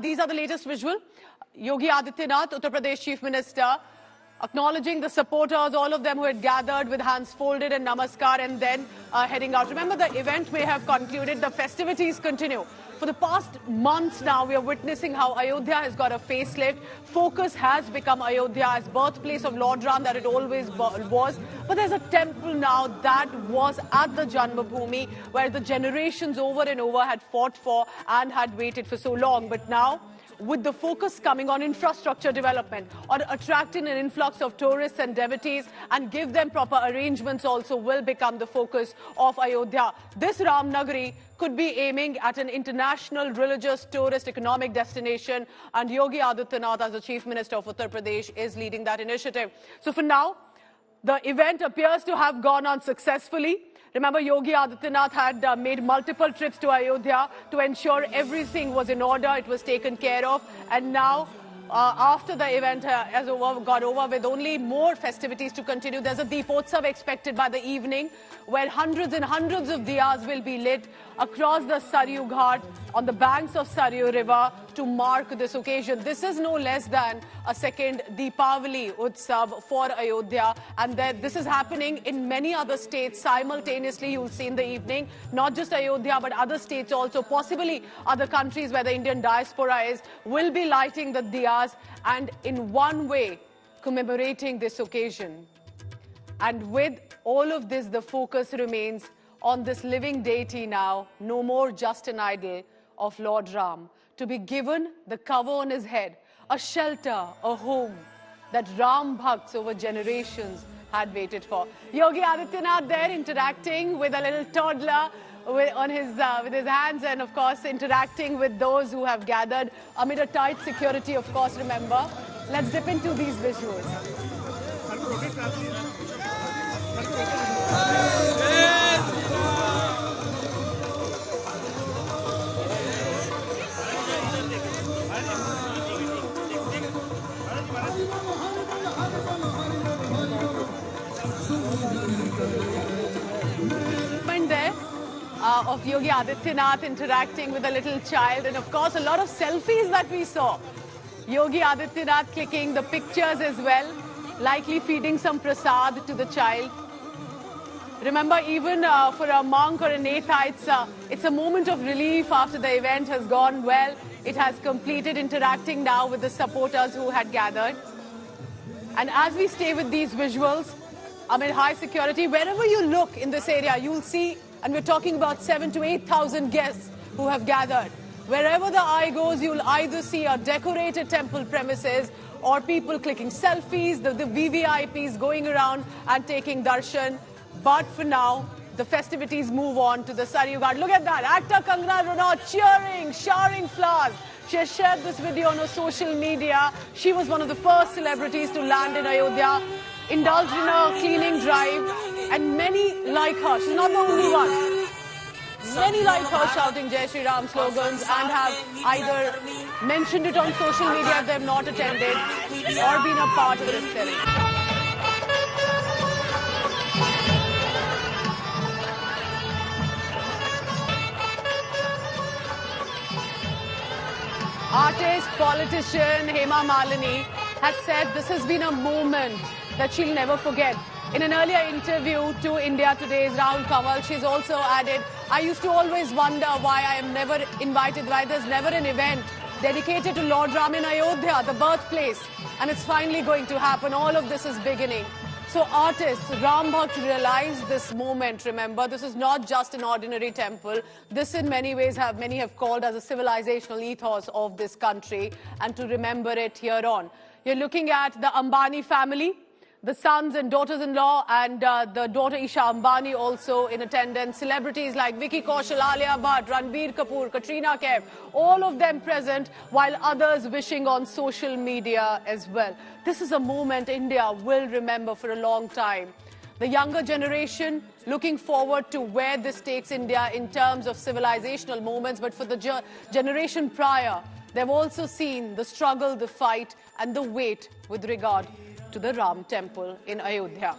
These are the latest visual. Yogi Adityanath, Uttar Pradesh Chief Minister, acknowledging the supporters, all of them who had gathered with hands folded and namaskar and then heading out. Remember, the event may have concluded. The festivities continue. For the past months now, we are witnessing how Ayodhya has got a facelift. Focus has become Ayodhya as birthplace of Lord Ram that it always was. But there's a temple now that was at the Janmabhoomi where the generations over and over had fought for and had waited for so long. But now, with the focus coming on infrastructure development, on attracting an influx of tourists and devotees and give them proper arrangements also will become the focus of Ayodhya. This Ram Nagari could be aiming at an international religious tourist economic destination, and Yogi Adityanath, as the Chief Minister of Uttar Pradesh, is leading that initiative. So for now, the event appears to have gone on successfully. Remember, Yogi Adityanath had made multiple trips to Ayodhya to ensure everything was in order, it was taken care of. And now, after the event has got over with only more festivities to continue, there's a Deepotsav expected by the evening where hundreds and hundreds of diyas will be lit across the Saryu Ghat on the banks of Saryu River to mark this occasion. This is no less than a second Deepavali Utsav for Ayodhya, and this is happening in many other states simultaneously. You'll see in the evening, not just Ayodhya but other states also, possibly other countries where the Indian diaspora is, will be lighting the diyas and in one way commemorating this occasion. And with all of this, the focus remains on this living deity now, no more just an idol of Lord Ram, to be given the cover on his head, a shelter, a home that Ram Bhakts over generations had waited for. Yogi Adityanath there interacting with a little toddler with his hands, and of course interacting with those who have gathered amid a tight security, of course, remember. Let's dip into these visuals. There of Yogi Adityanath interacting with a little child, and of course a lot of selfies that we saw. Yogi Adityanath clicking the pictures as well, likely feeding some prasad to the child. Remember, even for a monk or a netha, it's a moment of relief after the event has gone well. It has completed, interacting now with the supporters who had gathered. And as we stay with these visuals, amid high security, wherever you look in this area, you'll see, and we're talking about 7,000 to 8,000 guests who have gathered. Wherever the eye goes, you'll either see a decorated temple premises or people clicking selfies, the VVIPs going around and taking darshan. But for now, the festivities move on to the Saryu Ghat. Look at that, actor Kangana Ranaut cheering, showering flowers. She has shared this video on her social media. She was one of the first celebrities to land in Ayodhya, indulged in a cleaning drive, and many like her. She's not the only one. Many like her shouting Jai Shri Ram slogans and have either mentioned it on social media if they have not attended or been a part of this ceremony. Artist, politician Hema Malini has said this has been a moment that she'll never forget. In an earlier interview to India Today's Rahul Kanwal, she's also added, I used to always wonder why I am never invited, why there's never an event dedicated to Lord Ram in Ayodhya, the birthplace. And it's finally going to happen. All of this is beginning. So artists, Ram Bhakt, realize this moment. Remember, this is not just an ordinary temple. This in many ways many have called as a civilizational ethos of this country, and to remember it here on. You're looking at the Ambani family, the sons and daughters-in-law, and the daughter Isha Ambani also in attendance. Celebrities like Vicky Kaushal, Alia Bhatt, Ranbir Kapoor, Katrina Kaif, all of them present, while others wishing on social media as well. This is a moment India will remember for a long time. The younger generation looking forward to where this takes India in terms of civilizational moments, but for the generation prior, they've also seen the struggle, the fight, and the wait with regard to the Ram temple in Ayodhya.